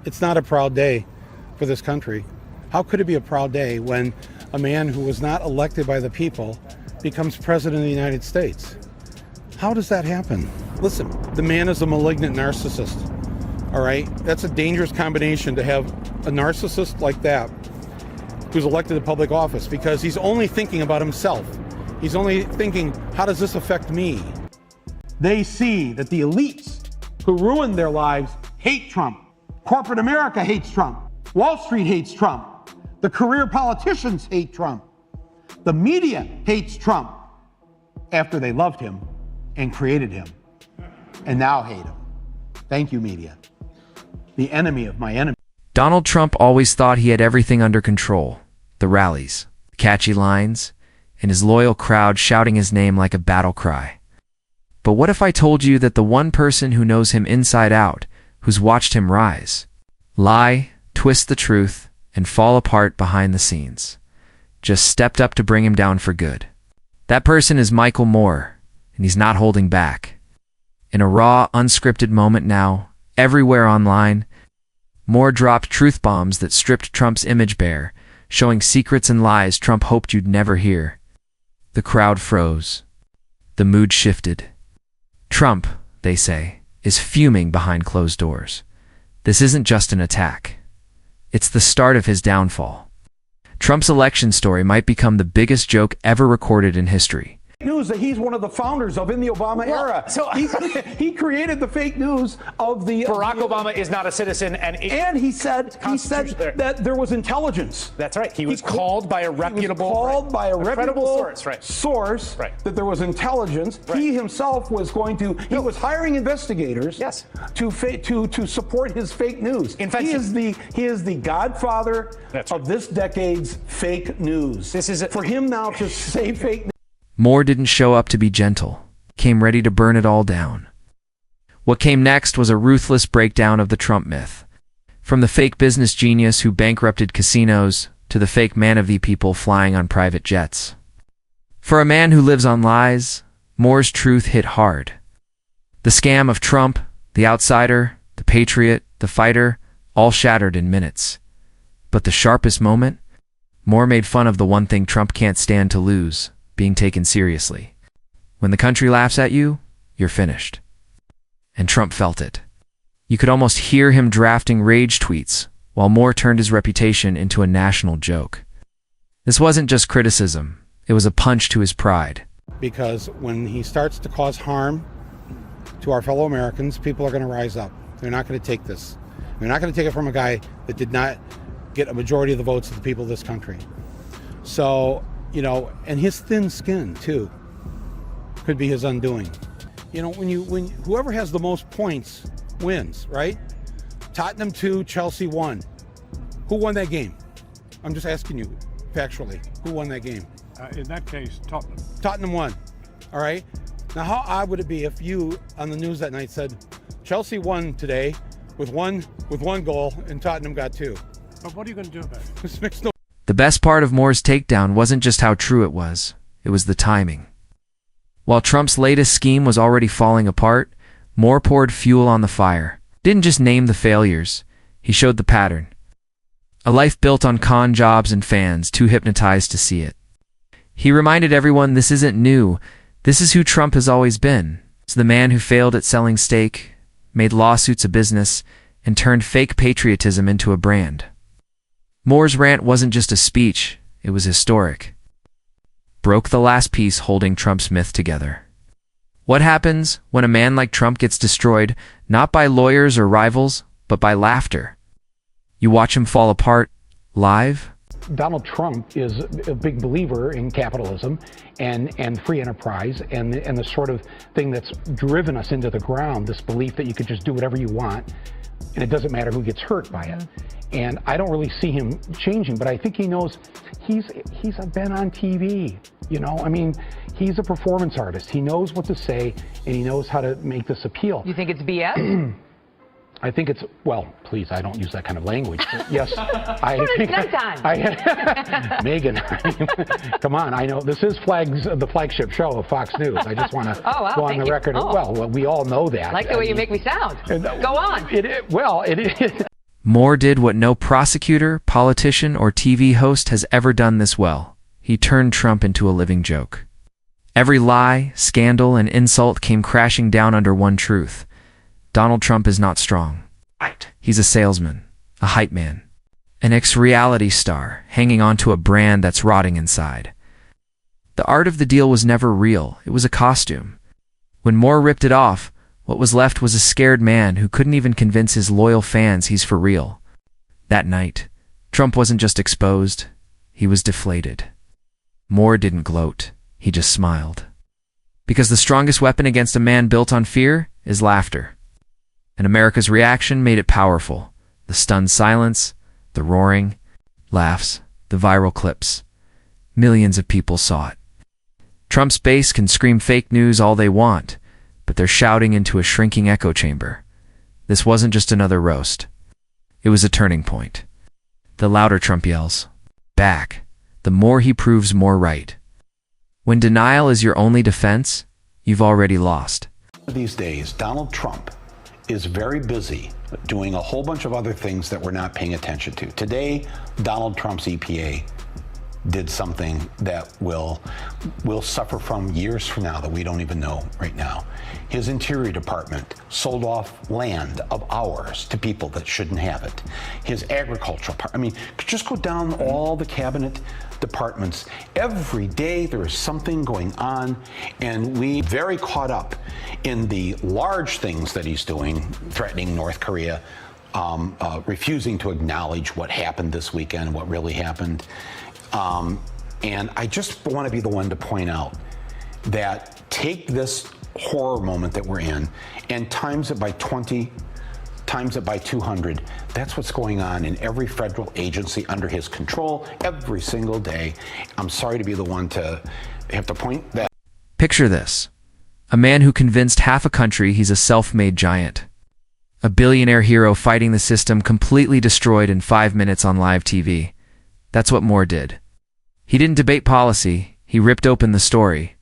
It's not a proud day for this country. How could it be a proud day when a man who was not elected by the people becomes president of the United States? How does that happen? Listen, the man is a malignant narcissist, all right? That's a dangerous combination to have a narcissist like that who's elected to public office, because he's only thinking about himself. He's only thinking, how does this affect me? They see that the elites who ruined their lives hate Trump. Corporate America hates Trump. Wall Street hates Trump. The career politicians hate Trump. The media hates Trump after they loved him and created him, and now hate him. Thank you, media. The enemy of my enemy. Donald Trump always thought he had everything under control. The rallies, the catchy lines, and his loyal crowd shouting his name like a battle cry. But what if I told you that the one person who knows him inside out, who's watched him rise, lie, twist the truth, and fall apart behind the scenes, just stepped up to bring him down for good? That person is Michael Moore, and he's not holding back. In a raw, unscripted moment now, everywhere online, Moore dropped truth bombs that stripped Trump's image bare, showing secrets and lies Trump hoped you'd never hear. The crowd froze. The mood shifted. Trump, they say, is fuming behind closed doors. This isn't just an attack. It's the start of his downfall. Trump's election story might become the biggest joke ever recorded in history. News that he's one of the founders of in the Obama era. So he created the fake news of the Barack Obama is not a citizen, and he said that there was intelligence. That's right. He was called by a reputable reputable source that there was intelligence. Right. He himself was he was hiring investigators to support his fake news. In fact, he is the godfather of this decade's fake news. This is for him now to say fake news. Moore didn't show up to be gentle, came ready to burn it all down. What came next was a ruthless breakdown of the Trump myth. From the fake business genius who bankrupted casinos to the fake man of the people flying on private jets. For a man who lives on lies, Moore's truth hit hard. The scam of Trump, the outsider, the patriot, the fighter, all shattered in minutes. But the sharpest moment? Moore made fun of the one thing Trump can't stand to lose: being taken seriously. When the country laughs at you, you're finished. And Trump felt it. You could almost hear him drafting rage tweets, while Moore turned his reputation into a national joke. This wasn't just criticism, it was a punch to his pride. Because when he starts to cause harm to our fellow Americans, people are going to rise up. They're not going to take this. They're not going to take it from a guy that did not get a majority of the votes of the people of this country. So, and his thin skin too could be his undoing. When whoever has the most points wins, right? Tottenham 2, Chelsea 1. Who won that game? I'm just asking you factually. Who won that game? In that case, Tottenham. Tottenham won. All right. Now, how odd would it be if you on the news that night said Chelsea won today with one goal and Tottenham got 2? But what are you going to do about it? This makes no. The best part of Moore's takedown wasn't just how true it was the timing. While Trump's latest scheme was already falling apart, Moore poured fuel on the fire. Didn't just name the failures, he showed the pattern. A life built on con jobs and fans too hypnotized to see it. He reminded everyone this isn't new, this is who Trump has always been. It's the man who failed at selling steak, made lawsuits a business, and turned fake patriotism into a brand. Moore's rant wasn't just a speech, it was historic. Broke the last piece holding Trump's myth together. What happens when a man like Trump gets destroyed, not by lawyers or rivals, but by laughter? You watch him fall apart, live? Donald Trump is a big believer in capitalism and free enterprise and the sort of thing that's driven us into the ground, this belief that you could just do whatever you want and it doesn't matter who gets hurt by it. And I don't really see him changing, but I think he knows he's been on TV, he's a performance artist. He knows what to say and he knows how to make this appeal. You think it's BS? I think it's, well, please, I don't use that kind of language. Yes, I think. Megan, come on, I know this is the flagship show of Fox News. I just want to go on the record. Well, we all know that. Like the way you make me sound. Go on. It is. Moore did what no prosecutor, politician, or TV host has ever done this well. He turned Trump into a living joke. Every lie, scandal, and insult came crashing down under one truth. Donald Trump is not strong. He's a salesman, a hype man, an ex-reality star hanging onto a brand that's rotting inside. The art of the deal was never real. It was a costume. When Moore ripped it off, what was left was a scared man who couldn't even convince his loyal fans he's for real. That night, Trump wasn't just exposed, he was deflated. Moore didn't gloat, he just smiled. Because the strongest weapon against a man built on fear is laughter. And America's reaction made it powerful. The stunned silence, the roaring, laughs, the viral clips. Millions of people saw it. Trump's base can scream fake news all they want, but they're shouting into a shrinking echo chamber. This wasn't just another roast. It was a turning point. The louder Trump yells, back, the more he proves more right. When denial is your only defense, you've already lost. These days, Donald Trump is very busy doing a whole bunch of other things that we're not paying attention to. Today, Donald Trump's EPA did something that will suffer from years from now that we don't even know right now. His Interior Department sold off land of ours to people that shouldn't have it. His agricultural part, I mean, just go down all the cabinet departments. Every day there is something going on, and we very caught up in the large things that he's doing, threatening North Korea, refusing to acknowledge what happened this weekend, what really happened. And I just want to be the one to point out that take this horror moment that we're in and times it by 20, times it by 200. That's what's going on in every federal agency under his control every single day. I'm sorry to be the one to have to point that. Picture this. A man who convinced half a country he's a self-made giant. A billionaire hero fighting the system completely destroyed in 5 minutes on live TV. That's what Moore did. He didn't debate policy, he ripped open the story.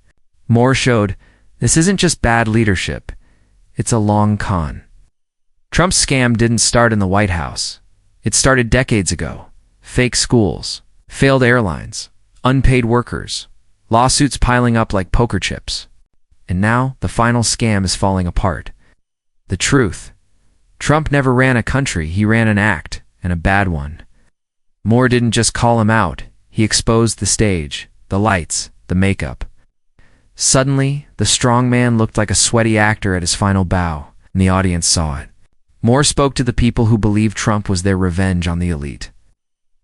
Moore showed, this isn't just bad leadership, it's a long con. Trump's scam didn't start in the White House. It started decades ago. Fake schools, failed airlines, unpaid workers, lawsuits piling up like poker chips. And now, the final scam is falling apart. The truth. Trump never ran a country, he ran an act, and a bad one. Moore didn't just call him out, he exposed the stage, the lights, the makeup. Suddenly, the strong man looked like a sweaty actor at his final bow, and the audience saw it. Moore spoke to the people who believed Trump was their revenge on the elite.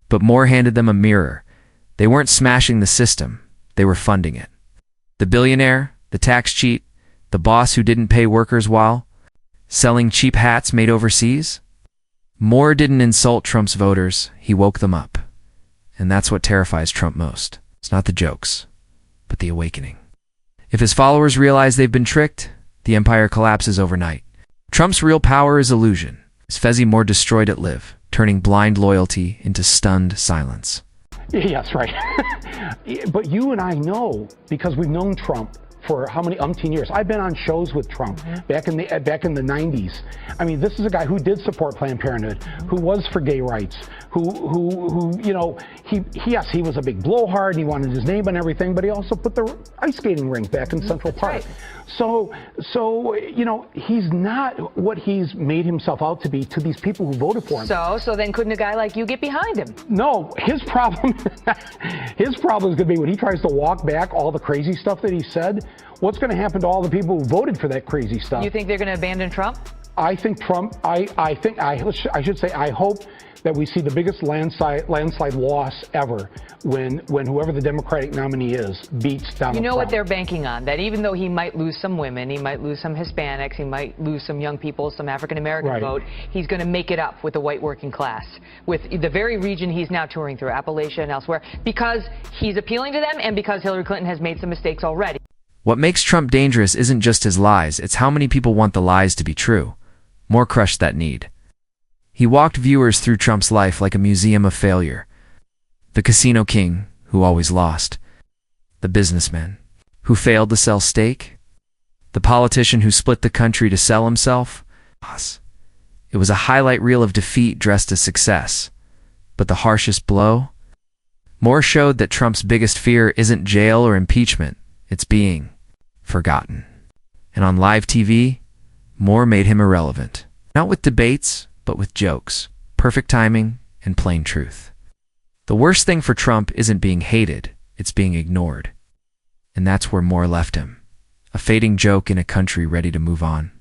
But Moore handed them a mirror. They weren't smashing the system, they were funding it. The billionaire, the tax cheat, the boss who didn't pay workers while selling cheap hats made overseas? Moore didn't insult Trump's voters, he woke them up. And that's what terrifies Trump most. It's not the jokes, but the awakening. If his followers realize they've been tricked, the empire collapses overnight. Trump's real power is illusion. Is Fezzi Moore destroyed at live, turning blind loyalty into stunned silence. Yes, right. But you and I know, because we've known Trump for how many umpteen years. I've been on shows with Trump back in the 90s. I mean, this is a guy who did support Planned Parenthood, who was for gay rights, who you know, he was a big blowhard and he wanted his name on everything, but he also put the ice skating rink back in Central Park. Right. So you know, he's not what he's made himself out to be to these people who voted for him. So then couldn't a guy like you get behind him? No, his problem is going to be when he tries to walk back all the crazy stuff that he said. What's going to happen to all the people who voted for that crazy stuff? You think they're going to abandon Trump? I think Trump. I should say. I hope that we see the biggest landslide loss ever when whoever the Democratic nominee is beats Donald Trump. You know what they're banking on? That even though he might lose some women, he might lose some Hispanics, he might lose some young people, some African American vote, he's going to make it up with the white working class, with the very region he's now touring through, Appalachia and elsewhere, because he's appealing to them and because Hillary Clinton has made some mistakes already. What makes Trump dangerous isn't just his lies, it's how many people want the lies to be true. Moore crushed that need. He walked viewers through Trump's life like a museum of failure. The casino king, who always lost. The businessman, who failed to sell steak. The politician who split the country to sell himself. It was a highlight reel of defeat dressed as success. But the harshest blow? Moore showed that Trump's biggest fear isn't jail or impeachment, it's being forgotten. And on live TV, Moore made him irrelevant. Not with debates, but with jokes, perfect timing, and plain truth. The worst thing for Trump isn't being hated, it's being ignored. And that's where Moore left him. A fading joke in a country ready to move on.